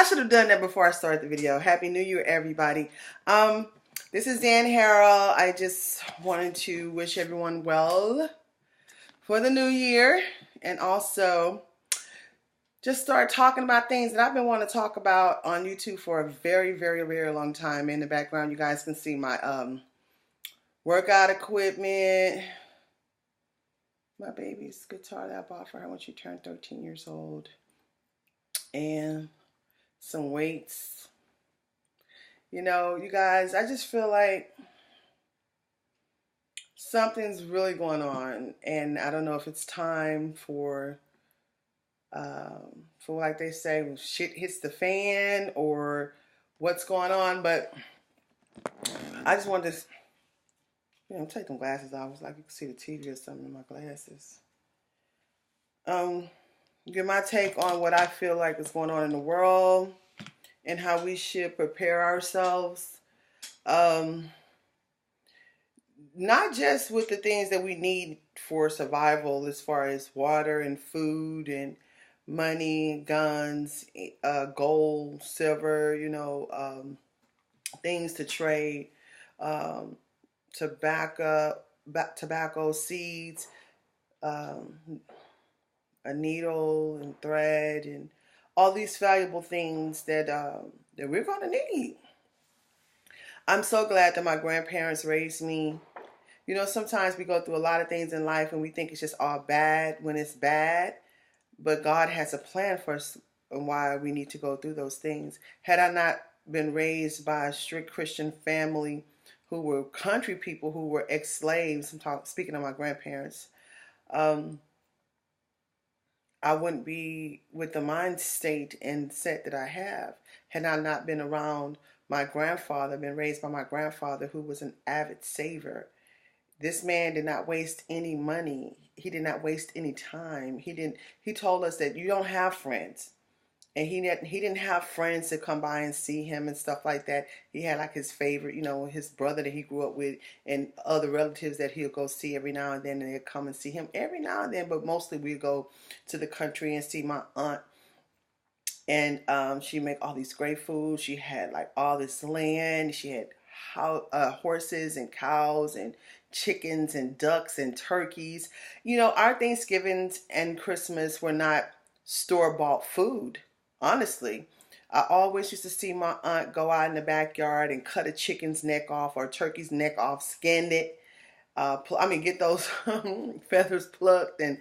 I should have done that before I started the video. Happy New Year, everybody. This is Dan Harrell. I just wanted to wish everyone well for the new year, and also just start talking about things that I've been wanting to talk about on YouTube for a very, very, very long time. In the background, you guys can see my workout equipment, my baby's guitar that I bought for her when she turned 13 years old, and some weights. You know, you guys, I just feel like something's really going on, and I don't know if it's time for like they say, when shit hits the fan or what's going on. But I just wanted to, take them glasses off. It's like you can see the TV or something in my glasses. Give my take on what I feel like is going on in the world and how we should prepare ourselves. Not just with the things that we need for survival as far as water and food and money, guns, gold, silver, things to trade, tobacco seeds, a needle and thread, and all these valuable things that we're going to need. I'm so glad that my grandparents raised me. You know, sometimes we go through a lot of things in life and we think it's just all bad when it's bad. But God has a plan for us and why we need to go through those things. Had I not been raised by a strict Christian family who were country people who were ex-slaves, speaking of my grandparents, I wouldn't be with the mind state and set that I have. Had I not been around my grandfather, been raised by my grandfather who was an avid saver. This man did not waste any money. He did not waste any time. He told us that you don't have friends. And he didn't have friends to come by and see him and stuff like that. He had like his favorite, his brother that he grew up with and other relatives that he'll go see every now and then, and they'll come and see him every now and then, but mostly we go to the country and see my aunt. And she make all these great food. She had like all this land. She had horses and cows and chickens and ducks and turkeys. Our Thanksgivings and Christmas were not store-bought food, honestly. I always used to see my aunt go out in the backyard and cut a chicken's neck off or a turkey's neck off, skin it, get those feathers plucked and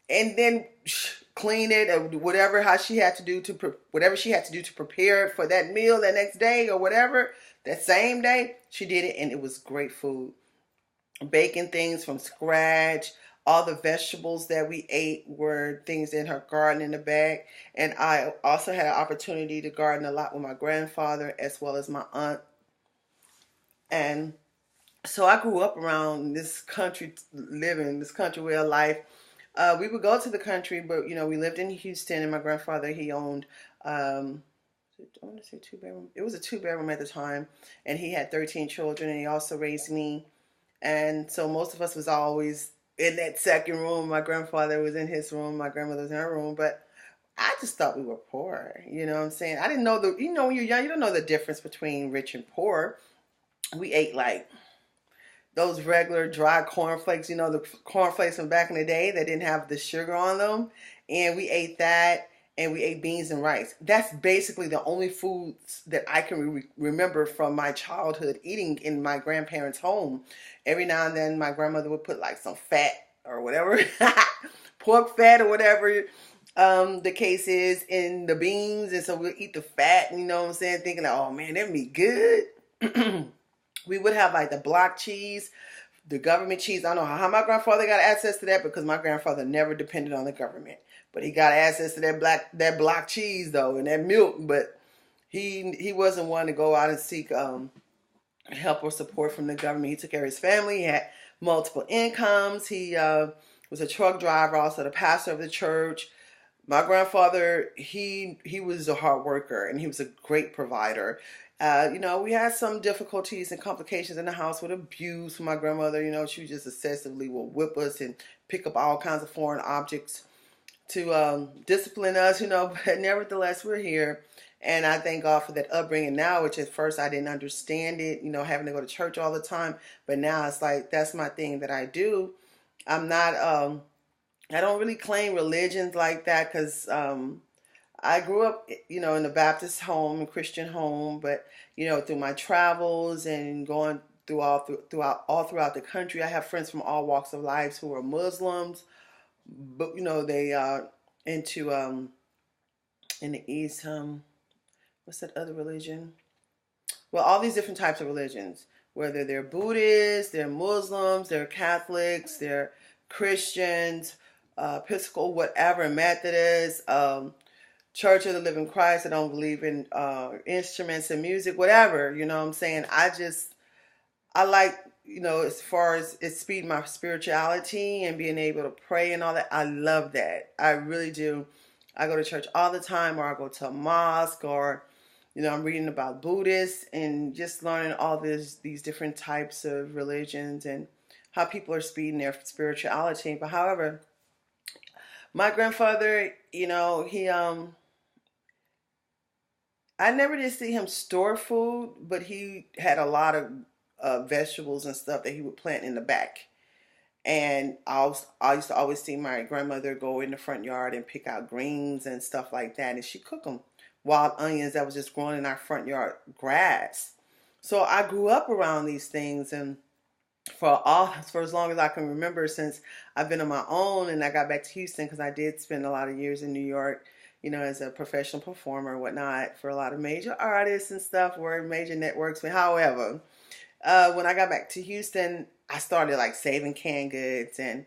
then clean it or whatever she had to do to prepare it for that meal the next day or whatever. That same day, she did it, and it was great food. Baking things from scratch. All the vegetables that we ate were things in her garden in the back. And I also had an opportunity to garden a lot with my grandfather as well as my aunt. And so I grew up around this country way of life. We would go to the country, but we lived in Houston, and my grandfather, he owned I want to say two-bedroom. It was a two-bedroom at the time, and he had 13 children, and he also raised me. And so most of us was always in that second room. My grandfather was in his room, my grandmother was in her room, but I just thought we were poor. You know what I'm saying? I didn't know when you're young, you don't know the difference between rich and poor. We ate like those regular dry cornflakes, the cornflakes from back in the day that didn't have the sugar on them. And we ate that. And we ate beans and rice. That's basically the only foods that I can remember from my childhood eating in my grandparents' home. Every now and then my grandmother would put like some fat or whatever, pork fat or whatever the case is in the beans. And so we'll eat the fat, thinking, oh man, that'd be good. We would have like the block cheese, the government cheese. I don't know how my grandfather got access to that because my grandfather never depended on the government. But he got access to that block cheese though, and that milk. But he wasn't one to go out and seek help or support from the government. He took care of his family. He had multiple incomes. He was a truck driver, also the pastor of the church. My grandfather, he was a hard worker, and he was a great provider. We had some difficulties and complications in the house with abuse from my grandmother. She was just excessively would whip us and pick up all kinds of foreign objects to discipline us, but nevertheless, we're here. And I thank God for that upbringing now, which at first I didn't understand it, having to go to church all the time. But now it's like that's my thing that I do. I'm not, I don't really claim religions like that because I grew up, in a Baptist home, a Christian home, but through my travels and going throughout the country, I have friends from all walks of life who are Muslims, but they into in the East, what's that other religion? Well, all these different types of religions, whether they're Buddhists, they're Muslims, they're Catholics, they're Christians, Episcopal, whatever, Methodist, Church of the Living Christ. I don't believe in instruments and music, whatever. You know what I'm saying? I like, as far as it's speeding my spirituality and being able to pray and all that. I love that. I really do. I go to church all the time, or I go to a mosque, or I'm reading about Buddhists and just learning all these different types of religions and how people are speeding their spirituality. But however, my grandfather, he I never did see him store food, but he had a lot of vegetables and stuff that he would plant in the back. And I used to always see my grandmother go in the front yard and pick out greens and stuff like that, and she cook them. Wild onions that was just growing in our front yard, grass. So I grew up around these things, and for as long as I can remember, since I've been on my own and I got back to Houston, because I did spend a lot of years in New York, as a professional performer and whatnot for a lot of major artists and stuff, or major networks. But however, when I got back to Houston, I started like saving canned goods and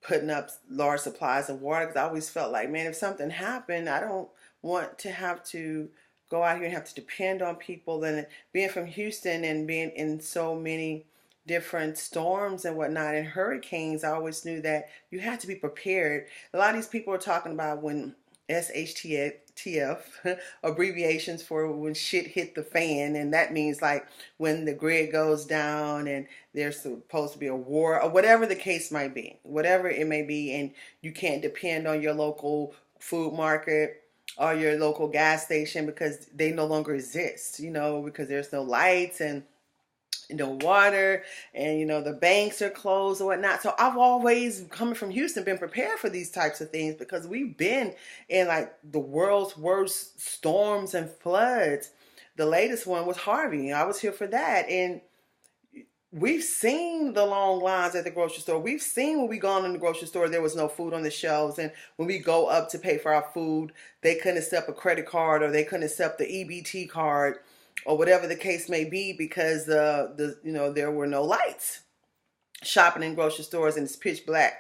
putting up large supplies of water, because I always felt like, man, if something happened, I don't want to have to go out here and have to depend on people. And being from Houston and being in so many different storms and whatnot and hurricanes, I always knew that you had to be prepared. A lot of these people are talking about when SHTF, abbreviations for when shit hit the fan, and that means like when the grid goes down and there's supposed to be a war or whatever the case might be, whatever it may be, and you can't depend on your local food market or your local gas station because they no longer exist, because there's no lights and no water, and the banks are closed or whatnot. So I've always, coming from Houston, been prepared for these types of things because we've been in like the world's worst storms and floods. The latest one was Harvey. I was here for that, and we've seen the long lines at the grocery store. We've seen when we gone in the grocery store, there was no food on the shelves. And when we go up to pay for our food, they couldn't accept a credit card, or they couldn't accept the EBT card, or whatever the case may be, because there were no lights. Shopping in grocery stores and it's pitch black.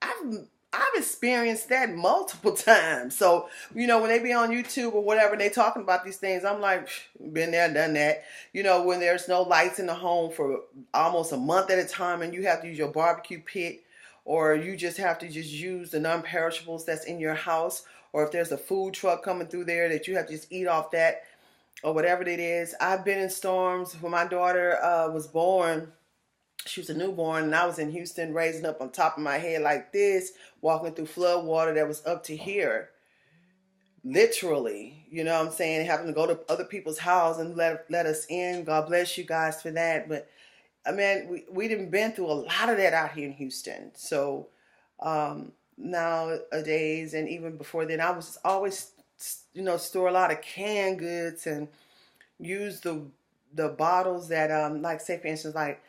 I've experienced that multiple times. So, when they be on YouTube or whatever and they talking about these things, I'm like, been there, done that. When there's no lights in the home for almost a month at a time, and you have to use your barbecue pit, or you just have to just use the non-perishables that's in your house, or if there's a food truck coming through there that you have to just eat off that, or whatever it is. I've been in storms. When my daughter was born, she was a newborn, and I was in Houston raising up on top of my head like this, walking through flood water that was up to here. Literally, you know what I'm saying? Having to go to other people's house and let us in. God bless you guys for that. But I mean, we done been through a lot of that out here in Houston. So nowadays, and even before then, I was always, store a lot of canned goods and use the bottles that, like, say for instance, like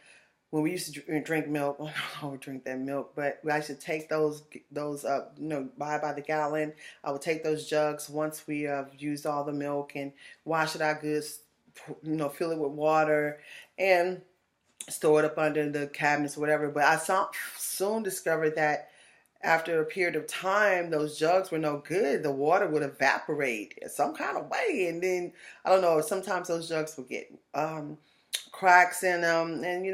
when we used to drink milk. I don't drink that milk, but I should take those buy by the gallon. I would take those jugs once we have used all the milk and wash it out good, fill it with water and store it up under the cabinets or whatever. But I soon discovered that after a period of time, those jugs were no good. The water would evaporate some kind of way. And then, I don't know, sometimes those jugs would get cracks in them. And,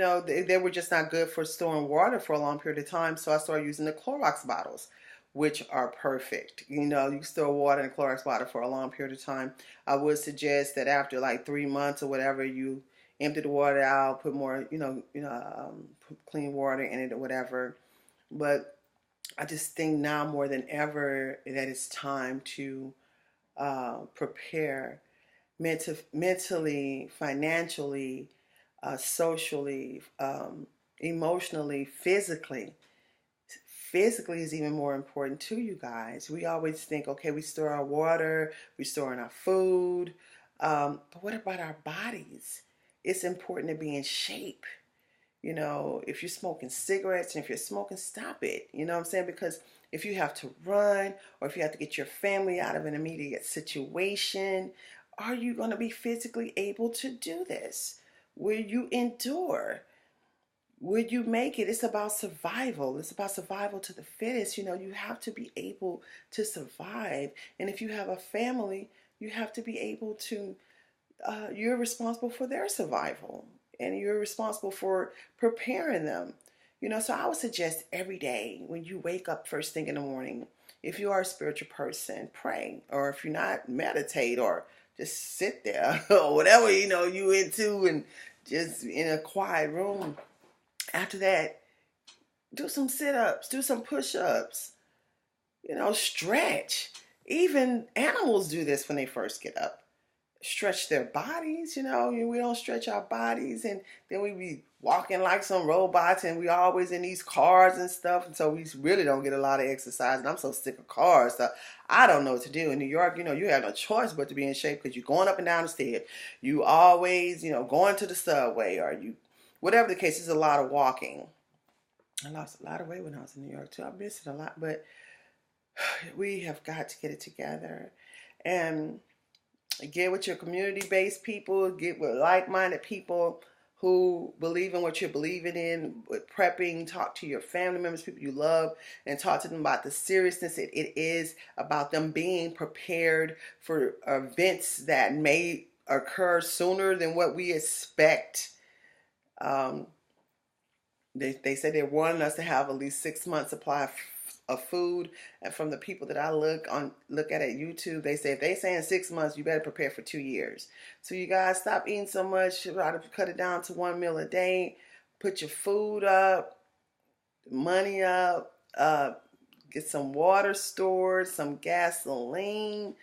they were just not good for storing water for a long period of time. So I started using the Clorox bottles, which are perfect. You can store water in a Clorox bottle for a long period of time. I would suggest that after like 3 months or whatever, you empty the water out, put more, put clean water in it or whatever. But I just think now more than ever that it's time to prepare mentally, financially, socially, emotionally, physically. Physically is even more important to you guys. We always think, okay, we store our water, we store in our food, but what about our bodies? It's important to be in shape. You know, if you're smoking cigarettes and if you're smoking, stop it. You know what I'm saying? Because if you have to run or if you have to get your family out of an immediate situation, are you going to be physically able to do this? Will you endure? Will you make it? It's about survival. It's about survival to the fittest. You know, you have to be able to survive. And if you have a family, you have to be able to, you're responsible for their survival and you're responsible for preparing them. You know, so I would suggest every day when you wake up first thing in the morning, if you are a spiritual person, pray. Or if you're not, meditate or just sit there or whatever, you know, you into and just in a quiet room. After that, do some sit-ups, do some push-ups, you know, stretch. Even animals do this when they first get up. Stretch their bodies, you know. We don't stretch our bodies, and then we be walking like some robots, and we always in these cars and stuff, and so we really don't get a lot of exercise. And I'm so sick of cars, so I don't know what to do. In New York, you know, you have no choice but to be in shape because you're going up and down the stairs. You always, you know, going to the subway, or you, whatever the case, is a lot of walking. I lost a lot of weight when I was in New York too. I miss it a lot, but we have got to get it together and get with your community-based people, get with like-minded people who believe in what you're believing in, with prepping. Talk to your family members, people you love, and talk to them about the seriousness it is about them being prepared for events that may occur sooner than what we expect. They say they're wanting us to have at least 6 months supply of food, and from the people that I look at YouTube, they say if they say in 6 months, you better prepare for 2 years. So you guys stop eating so much, try to cut it down to 1 meal a day, put your food up, money up, get some water stored, some gasoline,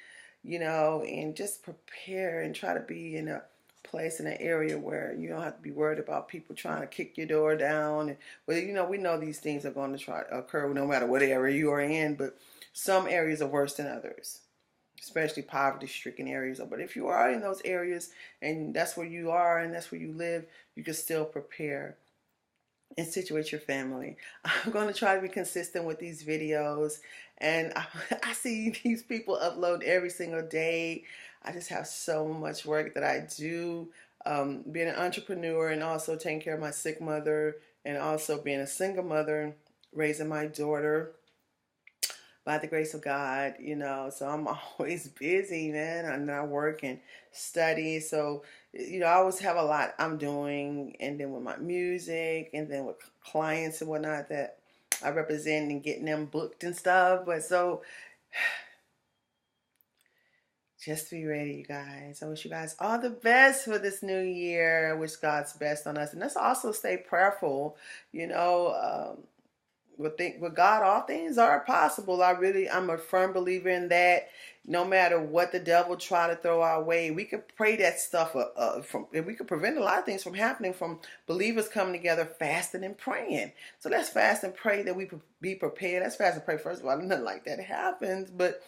you know, and just prepare and try to be in a place, in an area where you don't have to be worried about people trying to kick your door down. Well, you know, we know these things are going to try to occur no matter what area you are in, but some areas are worse than others, especially poverty-stricken areas. But if you are in those areas and that's where you are and that's where you live, you can still prepare and situate your family. I'm going to try to be consistent with these videos, and I see these people upload every single day. I just have so much work that I do, being an entrepreneur and also taking care of my sick mother, and also being a single mother, raising my daughter by the grace of God, you know. So I'm always busy, man. And I work and study. So, you know, I always have a lot I'm doing. And then with my music and then with clients and whatnot that I represent and getting them booked and stuff. But so just be ready, you guys. I wish you guys all the best for this new year. I wish God's best on us. And let's also stay prayerful, you know. With God, all things are possible. I'm a firm believer in that. No matter what the devil try to throw our way, we could pray that stuff and we could prevent a lot of things from happening from believers coming together, fasting and praying. So let's fast and pray that we be prepared. Let's fast and pray, first of all. Nothing like that happens, but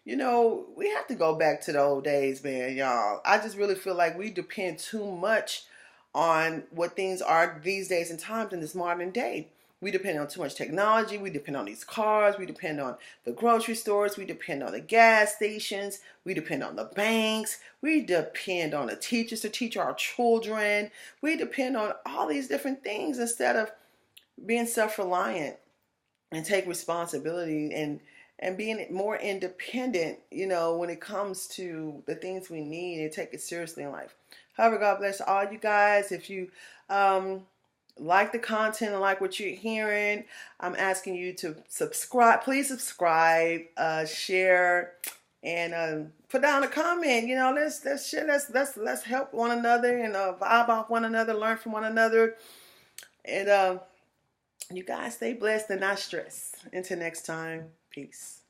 you know, we have to go back to the old days, man, y'all. I just really feel like we depend too much on what things are these days and times in this modern day. We depend on too much technology. We depend on these cars. We depend on the grocery stores. We depend on the gas stations. We depend on the banks. We depend on the teachers to teach our children. We depend on all these different things instead of being self-reliant and take responsibility and being more independent, you know, when it comes to the things we need and take it seriously in life. However, God bless all you guys. If you like the content and like what you're hearing, I'm asking you to subscribe. Please subscribe, share, and put down a comment. You know, let's share. Let's help one another and vibe off one another, learn from one another, and you guys stay blessed and not stressed. Until next time, peace.